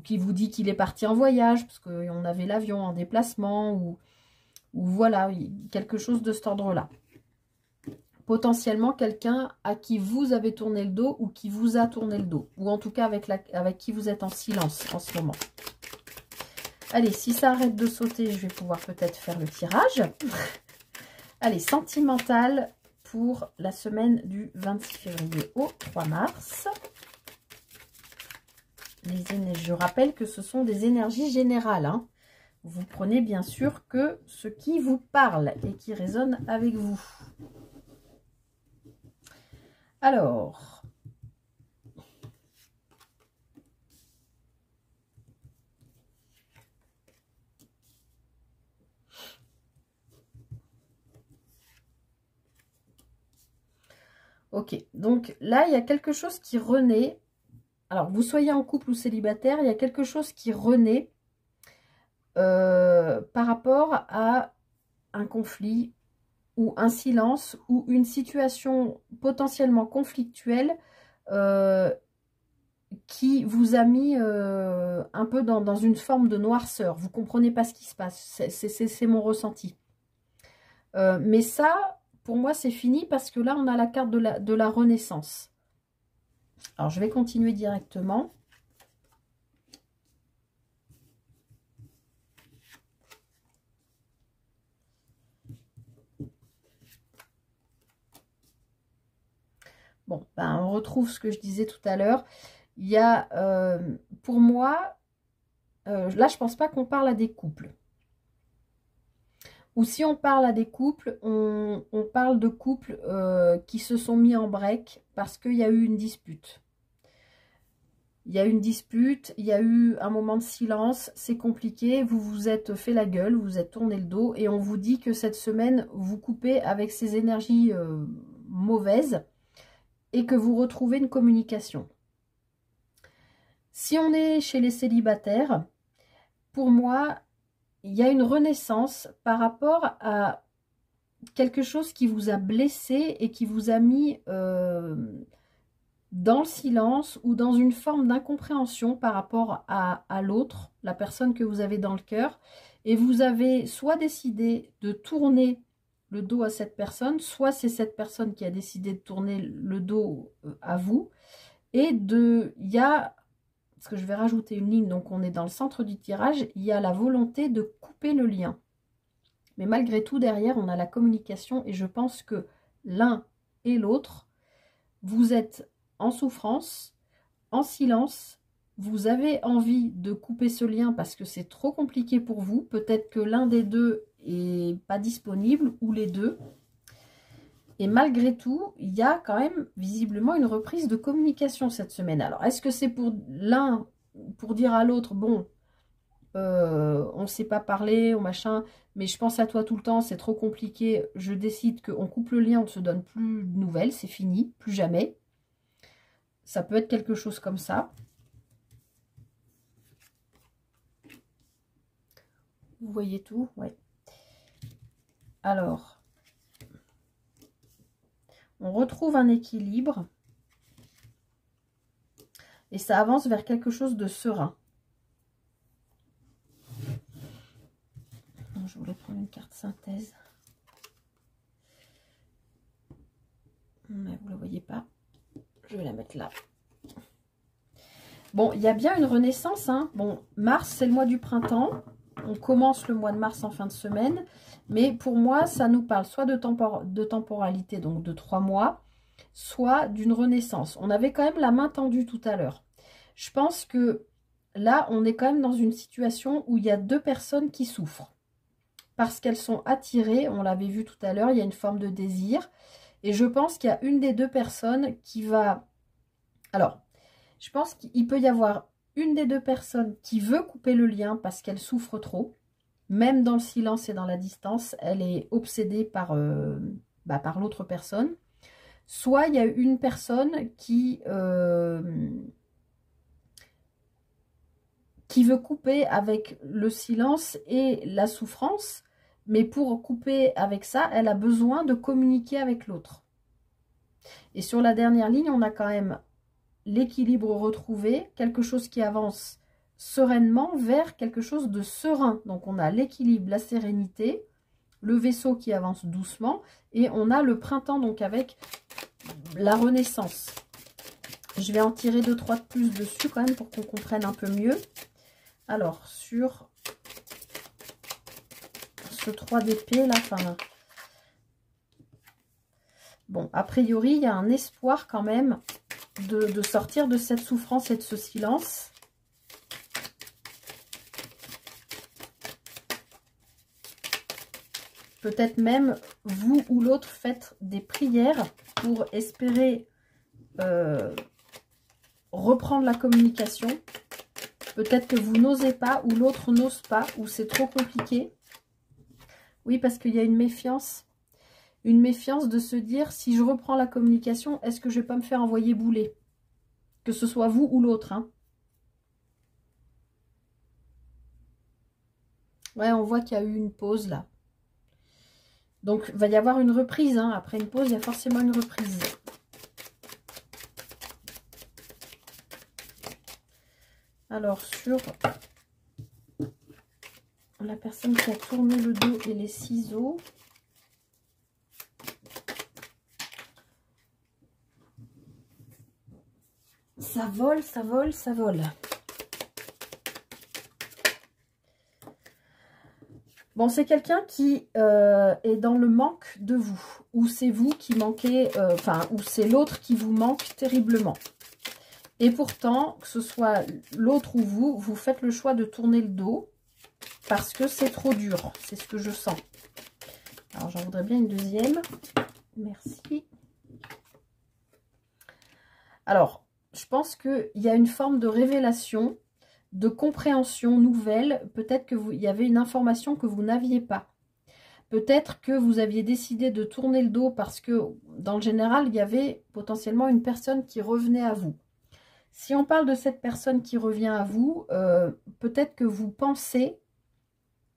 qui vous dit qu'il est parti en voyage, parce qu'on avait l'avion en déplacement, ou voilà, quelque chose de cet ordre-là. Potentiellement quelqu'un à qui vous avez tourné le dos ou qui vous a tourné le dos. Ou en tout cas avec qui vous êtes en silence en ce moment. Allez, si ça arrête de sauter, je vais pouvoir peut-être faire le tirage. Allez, sentimental pour la semaine du 26 février au 3 mars. Je rappelle que ce sont des énergies générales. Hein. Vous prenez bien sûr que ce qui vous parle et qui résonne avec vous. Alors, ok, donc là, il y a quelque chose qui renaît. Alors, vous soyez en couple ou célibataire, il y a quelque chose qui renaît par rapport à un conflit ou un silence ou une situation potentiellement conflictuelle qui vous a mis un peu dans une forme de noirceur. Vous ne comprenez pas ce qui se passe. C'est mon ressenti. Mais ça, pour moi, c'est fini parce que là, on a la carte de la renaissance. Alors, je vais continuer directement. Bon, ben, on retrouve ce que je disais tout à l'heure. Il y a, pour moi, là, je ne pense pas qu'on parle à des couples. Ou si on parle à des couples, on parle de couples qui se sont mis en break parce qu'il y a eu une dispute. Il y a eu une dispute, il y a eu un moment de silence, c'est compliqué, vous vous êtes fait la gueule, vous vous êtes tourné le dos et on vous dit que cette semaine, vous coupez avec ces énergies mauvaises et que vous retrouvez une communication. Si on est chez les célibataires, pour moi, il y a une renaissance par rapport à quelque chose qui vous a blessé et qui vous a mis dans le silence ou dans une forme d'incompréhension par rapport à l'autre, la personne que vous avez dans le cœur. Et vous avez soit décidé de tourner le dos à cette personne, soit c'est cette personne qui a décidé de tourner le dos à vous. Et il y a, parce que je vais rajouter une ligne, donc on est dans le centre du tirage, il y a la volonté de couper le lien. Mais malgré tout, derrière, on a la communication et je pense que l'un et l'autre, vous êtes en souffrance, en silence, vous avez envie de couper ce lien parce que c'est trop compliqué pour vous. Peut-être que l'un des deux est pas disponible ou les deux. Et malgré tout, il y a quand même visiblement une reprise de communication cette semaine. Alors, est-ce que c'est pour l'un, pour dire à l'autre, bon, on ne sait pas parler, on machin, mais je pense à toi tout le temps, c'est trop compliqué, je décide qu'on coupe le lien, on ne se donne plus de nouvelles, c'est fini, plus jamais. Ça peut être quelque chose comme ça. Vous voyez tout? Ouais. Alors, on retrouve un équilibre et ça avance vers quelque chose de serein. Je voulais prendre une carte synthèse. Mais vous ne la voyez pas. Je vais la mettre là. Bon, il y a bien une renaissance. Hein. Bon, mars, c'est le mois du printemps. On commence le mois de mars en fin de semaine. Mais pour moi, ça nous parle soit de temporalité, donc de 3 mois, soit d'une renaissance. On avait quand même la main tendue tout à l'heure. Je pense que là, on est quand même dans une situation où il y a deux personnes qui souffrent. Parce qu'elles sont attirées, on l'avait vu tout à l'heure, il y a une forme de désir. Et je pense qu'il y a une des deux personnes qui va... Alors, je pense qu'il peut y avoir une des deux personnes qui veut couper le lien parce qu'elle souffre trop. Même dans le silence et dans la distance, elle est obsédée par l'autre personne. soit il y a une personne qui veut couper avec le silence et la souffrance, mais pour couper avec ça, elle a besoin de communiquer avec l'autre. Et sur la dernière ligne, on a quand même l'équilibre retrouvé, quelque chose qui avance sereinement vers quelque chose de serein. Donc on a l'équilibre, la sérénité, le vaisseau qui avance doucement, et on a le printemps, donc avec la renaissance. Je vais en tirer 2-3 de plus dessus quand même pour qu'on comprenne un peu mieux. Alors, sur ce 3 d'épée, là, enfin... Bon, a priori, il y a un espoir quand même de sortir de cette souffrance et de ce silence. Peut-être même, vous ou l'autre, faites des prières pour espérer reprendre la communication. Peut-être que vous n'osez pas, ou l'autre n'ose pas, ou c'est trop compliqué. Oui, parce qu'il y a une méfiance. Une méfiance de se dire, si je reprends la communication, est-ce que je ne vais pas me faire envoyer bouler? Que ce soit vous ou l'autre, hein. Ouais, on voit qu'il y a eu une pause, là. Donc, il va y avoir une reprise, hein. Après une pause, il y a forcément une reprise. Alors, sur la personne qui a tourné le dos et les ciseaux... Ça vole, ça vole, ça vole. Bon, c'est quelqu'un qui est dans le manque de vous. Ou c'est vous qui manquez, ou c'est l'autre qui vous manque terriblement. Et pourtant, que ce soit l'autre ou vous, vous faites le choix de tourner le dos parce que c'est trop dur. C'est ce que je sens. Alors, j'en voudrais bien une deuxième. Merci. Alors... Je pense qu'il y a une forme de révélation, de compréhension nouvelle. Peut-être qu'il y avait une information que vous n'aviez pas. Peut-être que vous aviez décidé de tourner le dos parce que, dans le général, il y avait potentiellement une personne qui revenait à vous. Si on parle de cette personne qui revient à vous, peut-être que vous pensez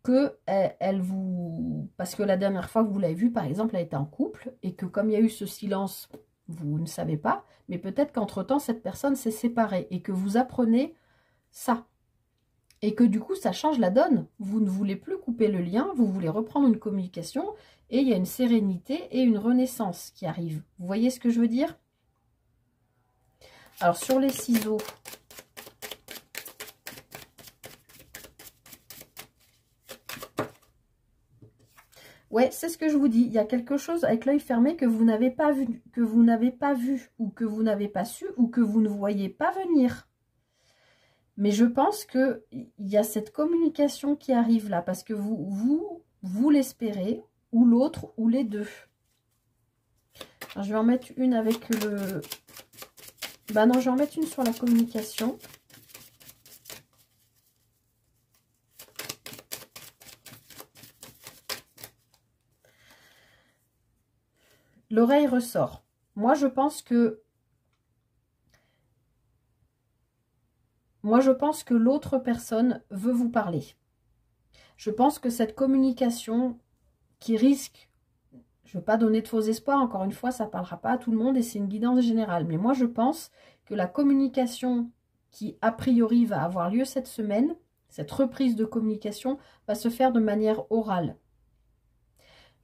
que elle vous... Parce que la dernière fois que vous l'avez vue, par exemple, elle était en couple et que comme il y a eu ce silence... Vous ne savez pas, mais peut-être qu'entre-temps, cette personne s'est séparée et que vous apprenez ça. Et que du coup, ça change la donne. Vous ne voulez plus couper le lien, vous voulez reprendre une communication et il y a une sérénité et une renaissance qui arrive. Vous voyez ce que je veux dire? Alors, sur les ciseaux... Ouais, c'est ce que je vous dis. Il y a quelque chose avec l'œil fermé que vous n'avez pas vu, ou que vous n'avez pas su, ou que vous ne voyez pas venir. Mais je pense qu'il y a cette communication qui arrive là, parce que vous l'espérez, ou l'autre, ou les deux. Alors, je vais en mettre une avec le... Bah non, je vais en mettre une sur la communication. L'oreille ressort. Moi, je pense que l'autre personne veut vous parler. Je pense que cette communication qui risque, je ne veux pas donner de faux espoirs, encore une fois, ça ne parlera pas à tout le monde et c'est une guidance générale. Mais moi, je pense que la communication qui, a priori, va avoir lieu cette semaine, cette reprise de communication, va se faire de manière orale.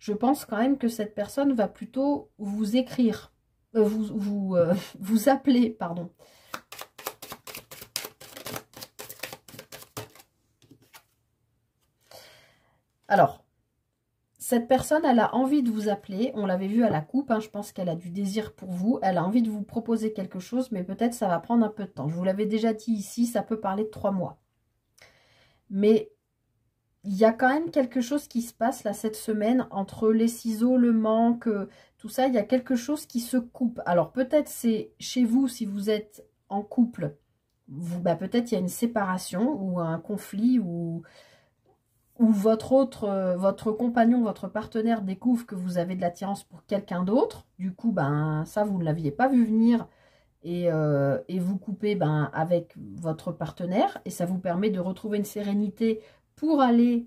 Je pense quand même que cette personne va plutôt vous écrire, vous appeler, pardon. Alors, cette personne, elle a envie de vous appeler. On l'avait vu à la coupe, hein, je pense qu'elle a du désir pour vous. Elle a envie de vous proposer quelque chose, mais peut-être ça va prendre un peu de temps. Je vous l'avais déjà dit ici, ça peut parler de 3 mois. Mais... il y a quand même quelque chose qui se passe là cette semaine entre les ciseaux, le manque, tout ça. Il y a quelque chose qui se coupe. Alors peut-être c'est chez vous si vous êtes en couple. Peut-être il y a une séparation ou un conflit ou ou votre compagnon, votre partenaire découvre que vous avez de l'attirance pour quelqu'un d'autre. Du coup, ben ça, vous ne l'aviez pas vu venir et vous coupez ben, avec votre partenaire. Et ça vous permet de retrouver une sérénité pour aller,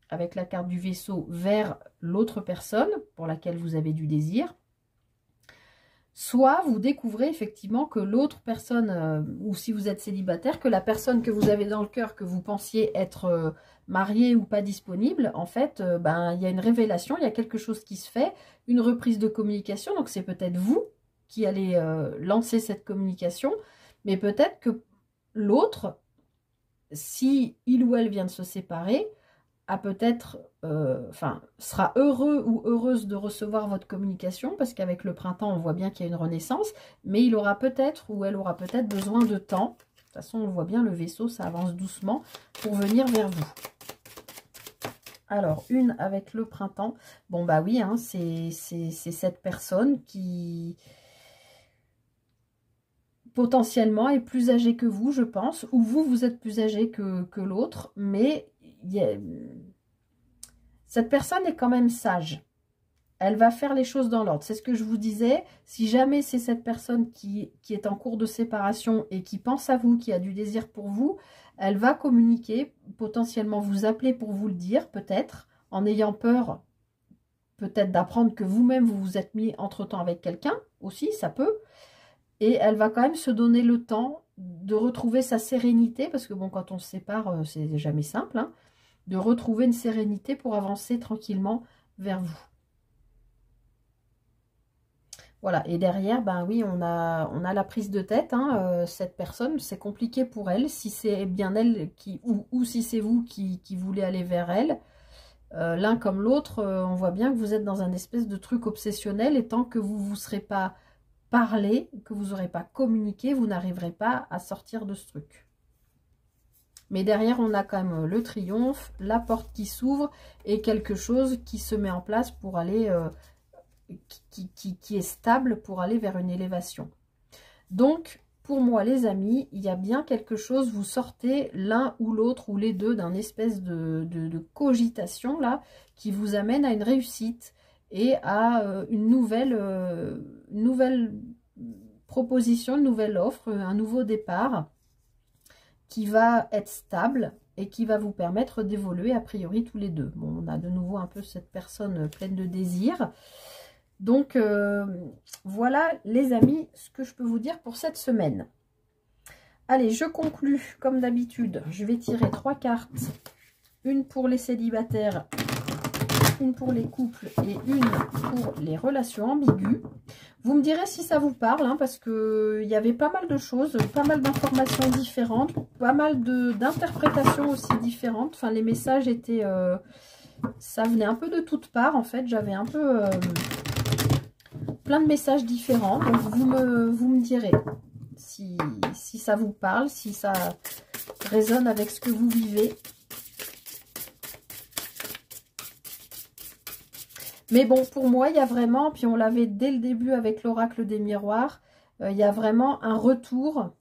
avec la carte du vaisseau, vers l'autre personne pour laquelle vous avez du désir. Soit vous découvrez effectivement que l'autre personne, ou si vous êtes célibataire, que la personne que vous avez dans le cœur, que vous pensiez être mariée ou pas disponible, en fait, ben, il y a une révélation, il y a quelque chose qui se fait, une reprise de communication. Donc c'est peut-être vous qui allez lancer cette communication, mais peut-être que l'autre, si il ou elle vient de se séparer, a peut-être, sera heureux ou heureuse de recevoir votre communication, parce qu'avec le printemps, on voit bien qu'il y a une renaissance, mais il aura peut-être, ou elle aura peut-être besoin de temps. De toute façon, on voit bien, le vaisseau, ça avance doucement pour venir vers vous. Alors, une avec le printemps. Bon, bah oui, hein, c'est cette personne qui potentiellement est plus âgée que vous, je pense, ou vous êtes plus âgé que l'autre, mais cette personne est quand même sage. Elle va faire les choses dans l'ordre. C'est ce que je vous disais. Si jamais c'est cette personne qui est en cours de séparation et qui pense à vous, qui a du désir pour vous, elle va communiquer, potentiellement vous appeler pour vous le dire, peut-être, en ayant peur, peut-être d'apprendre que vous-même, vous vous êtes mis entre-temps avec quelqu'un, aussi, ça peut. Et elle va quand même se donner le temps de retrouver sa sérénité, parce que bon, quand on se sépare, c'est jamais simple, hein, de retrouver une sérénité pour avancer tranquillement vers vous. Voilà, et derrière, ben oui, on a la prise de tête, hein, cette personne, c'est compliqué pour elle, si c'est bien elle qui, ou si c'est vous qui voulez aller vers elle. L'un comme l'autre, on voit bien que vous êtes dans un espèce de truc obsessionnel, et tant que vous ne vous serez pas parlé, que vous n'aurez pas communiqué, vous n'arriverez pas à sortir de ce truc. Mais derrière, on a quand même le triomphe, la porte qui s'ouvre et quelque chose qui se met en place pour aller, qui est stable pour aller vers une élévation. Donc, pour moi, les amis, il y a bien quelque chose, vous sortez l'un ou l'autre ou les deux d'un espèce de cogitation là, qui vous amène à une réussite et à une nouvelle proposition, une nouvelle offre, un nouveau départ qui va être stable et qui va vous permettre d'évoluer a priori tous les deux. Bon, on a de nouveau un peu cette personne pleine de désir. Donc, voilà les amis, ce que je peux vous dire pour cette semaine. Allez, je conclus comme d'habitude. Je vais tirer 3 cartes. Une pour les célibataires, une pour les couples et une pour les relations ambiguës. Vous me direz si ça vous parle, hein, parce qu'il y avait pas mal de choses, pas mal d'informations différentes, pas mal d'interprétations aussi différentes. Enfin, les messages étaient... ça venait un peu de toutes parts, en fait. J'avais un peu... plein de messages différents. Donc, vous me direz si ça vous parle, si ça résonne avec ce que vous vivez. Mais bon, pour moi, il y a vraiment, puis on l'avait dès le début avec l'oracle des miroirs, il y a vraiment un retour.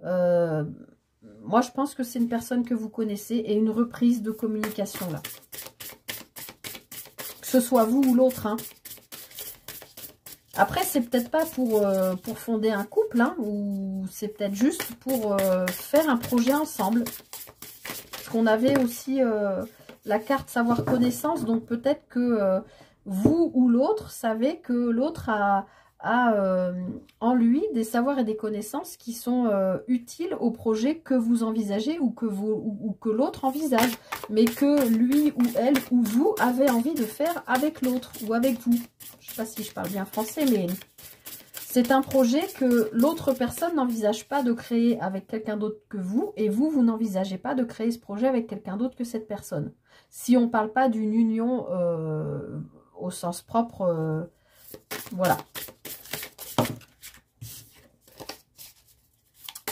Moi, je pense que c'est une personne que vous connaissez et une reprise de communication là. Que ce soit vous ou l'autre, hein. Après, c'est peut-être pas pour fonder un couple, hein, ou c'est peut-être juste pour faire un projet ensemble. Parce qu'on avait aussi la carte savoir connaissance, donc peut-être que vous ou l'autre savez que l'autre a en lui des savoirs et des connaissances qui sont utiles au projet que vous envisagez ou que l'autre envisage, mais que lui ou elle ou vous avez envie de faire avec l'autre ou avec vous. Je ne sais pas si je parle bien français, mais c'est un projet que l'autre personne n'envisage pas de créer avec quelqu'un d'autre que vous, et vous n'envisagez pas de créer ce projet avec quelqu'un d'autre que cette personne. Si on ne parle pas d'une union au sens propre, voilà.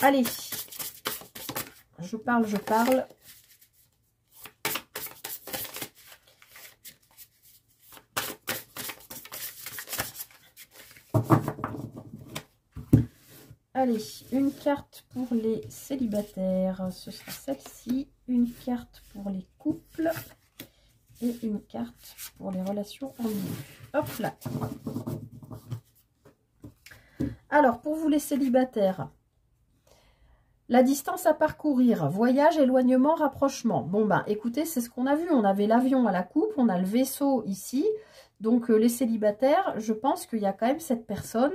Allez, je parle. Allez, une carte pour les célibataires, ce sera celle-ci. Une carte pour les couples et une carte pour les relations ambiguës. Hop là. Alors, pour vous les célibataires, la distance à parcourir, voyage, éloignement, rapprochement. Bon, ben, écoutez, c'est ce qu'on a vu. On avait l'avion à la coupe, on a le vaisseau ici. Donc, les célibataires, je pense qu'il y a quand même cette personne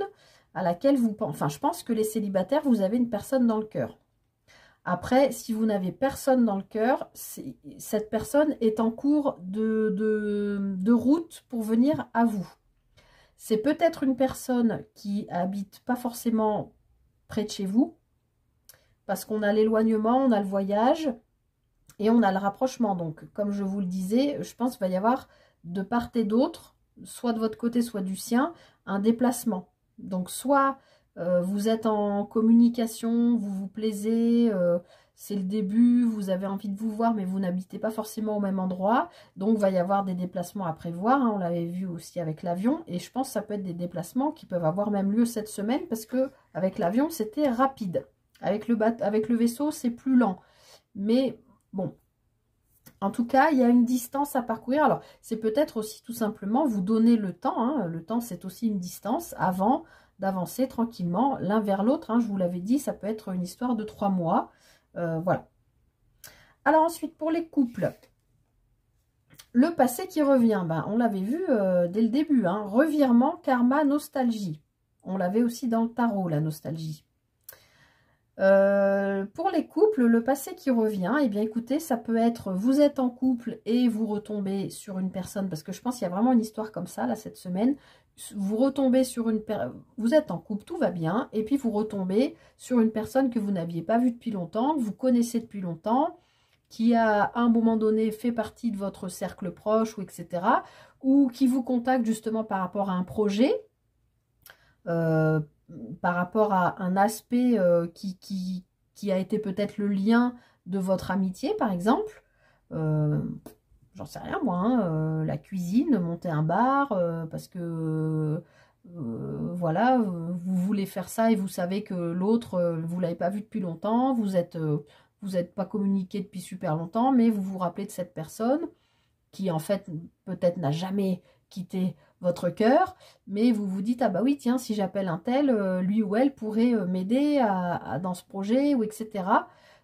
à laquelle vous... Enfin, je pense que les célibataires, vous avez une personne dans le cœur. Après, si vous n'avez personne dans le cœur, cette personne est en cours de route pour venir à vous. C'est peut-être une personne qui habite pas forcément près de chez vous, parce qu'on a l'éloignement, on a le voyage et on a le rapprochement. Donc, comme je vous le disais, je pense qu'il va y avoir de part et d'autre, soit de votre côté, soit du sien, un déplacement. Donc, soit vous êtes en communication, vous vous plaisez, c'est le début, vous avez envie de vous voir, mais vous n'habitez pas forcément au même endroit. Donc, il va y avoir des déplacements à prévoir. Hein, on l'avait vu aussi avec l'avion. Et je pense que ça peut être des déplacements qui peuvent avoir même lieu cette semaine, parce que avec l'avion, c'était rapide. Avec le vaisseau, c'est plus lent. Mais bon, en tout cas, il y a une distance à parcourir. Alors, c'est peut-être aussi tout simplement vous donner le temps. Hein. Le temps, c'est aussi une distance avant d'avancer tranquillement l'un vers l'autre. Hein. Je vous l'avais dit, ça peut être une histoire de 3 mois. Voilà. Alors ensuite, pour les couples, le passé qui revient. Ben, on l'avait vu dès le début. Hein. Revirement, karma, nostalgie. On l'avait aussi dans le tarot, la nostalgie. Pour les couples, le passé qui revient, eh bien écoutez, ça peut être vous êtes en couple et vous retombez sur une personne, parce que je pense qu'il y a vraiment une histoire comme ça là cette semaine. Vous retombez sur une personne, vous êtes en couple, tout va bien, et puis vous retombez sur une personne que vous n'aviez pas vue depuis longtemps, que vous connaissez depuis longtemps, qui a à un moment donné fait partie de votre cercle proche, ou etc., ou qui vous contacte justement par rapport à un projet, par rapport à un aspect qui a été peut-être le lien de votre amitié, par exemple. J'en sais rien, moi, hein, la cuisine, monter un bar, parce que, voilà, vous voulez faire ça et vous savez que l'autre, vous ne l'avez pas vu depuis longtemps, vous n'êtes pas communiqué depuis super longtemps, mais vous vous rappelez de cette personne qui, en fait, peut-être n'a jamais quitté votre cœur, mais vous vous dites, ah bah oui, tiens, si j'appelle un tel, lui ou elle pourrait m'aider dans ce projet, ou etc.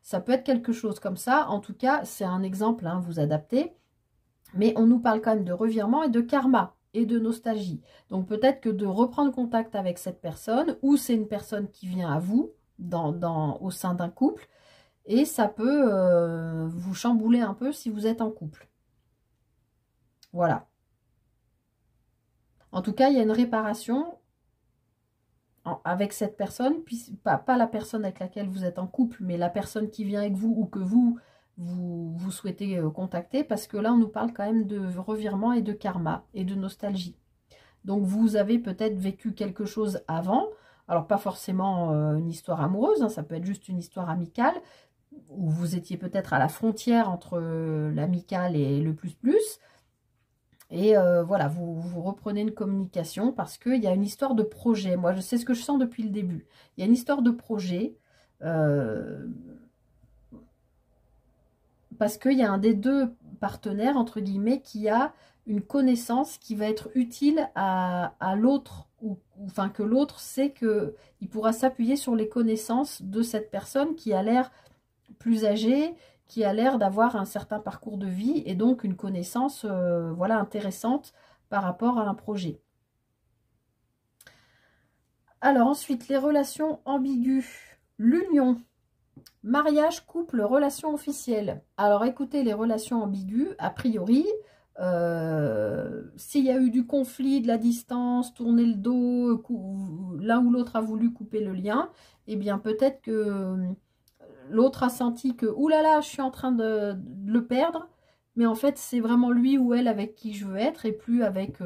Ça peut être quelque chose comme ça. En tout cas, c'est un exemple, hein, vous adaptez. Mais on nous parle quand même de revirement et de karma et de nostalgie. Donc peut-être que de reprendre contact avec cette personne, ou c'est une personne qui vient à vous au sein d'un couple, et ça peut vous chambouler un peu si vous êtes en couple. Voilà. En tout cas, il y a une réparation avec cette personne, puis pas la personne avec laquelle vous êtes en couple, mais la personne qui vient avec vous ou que vous souhaitez contacter, parce que là, on nous parle quand même de revirement et de karma et de nostalgie. Donc, vous avez peut-être vécu quelque chose avant, alors pas forcément une histoire amoureuse, hein, ça peut être juste une histoire amicale, où vous étiez peut-être à la frontière entre l'amical et le plus-plus. Et voilà, vous reprenez une communication parce qu'il y a une histoire de projet. Moi, je sais ce que je sens depuis le début. Il y a une histoire de projet parce qu'il y a un des deux partenaires, entre guillemets, qui a une connaissance qui va être utile à l'autre, enfin que l'autre sait qu'il pourra s'appuyer sur les connaissances de cette personne qui a l'air plus âgée, qui a l'air d'avoir un certain parcours de vie et donc une connaissance voilà, intéressante par rapport à un projet. Alors ensuite, les relations ambiguës. L'union, mariage, couple, relations officielles. Alors écoutez, les relations ambiguës, a priori, s'il y a eu du conflit, de la distance, tourner le dos, l'un ou l'autre a voulu couper le lien, eh bien peut-être que l'autre a senti que, oulala, je suis en train de le perdre, mais en fait, c'est vraiment lui ou elle avec qui je veux être et plus avec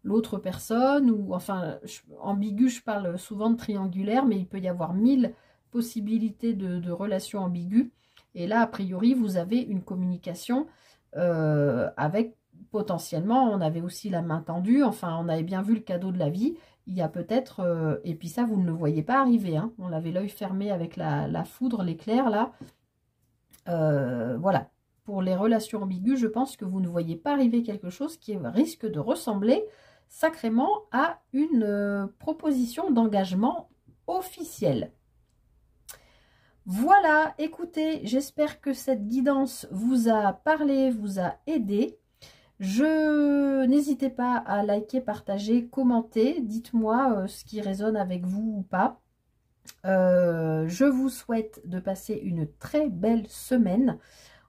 l'autre personne. Ou enfin, ambigu, je parle souvent de triangulaire, mais il peut y avoir 1000 possibilités de relations ambiguës. Et là, a priori, vous avez une communication avec potentiellement, on avait aussi la main tendue, enfin, on avait bien vu le cadeau de la vie. Il y a peut-être, et puis ça, vous ne le voyez pas arriver, hein. On avait l'œil fermé avec la foudre, l'éclair, là. Voilà. pour les relations ambiguës, je pense que vous ne voyez pas arriver quelque chose qui risque de ressembler sacrément à une proposition d'engagement officielle. Voilà, écoutez, j'espère que cette guidance vous a parlé, vous a aidé. N'hésitez pas à liker, partager, commenter. Dites-moi ce qui résonne avec vous ou pas. Je vous souhaite de passer une très belle semaine.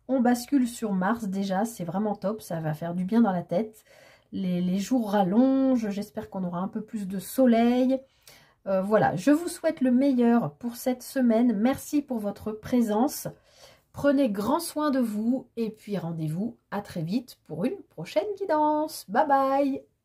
On bascule sur Mars déjà, c'est vraiment top, ça va faire du bien dans la tête. Les jours rallongent, j'espère qu'on aura un peu plus de soleil. Voilà, je vous souhaite le meilleur pour cette semaine. Merci pour votre présence. Prenez grand soin de vous et puis rendez-vous à très vite pour une prochaine guidance. Bye bye!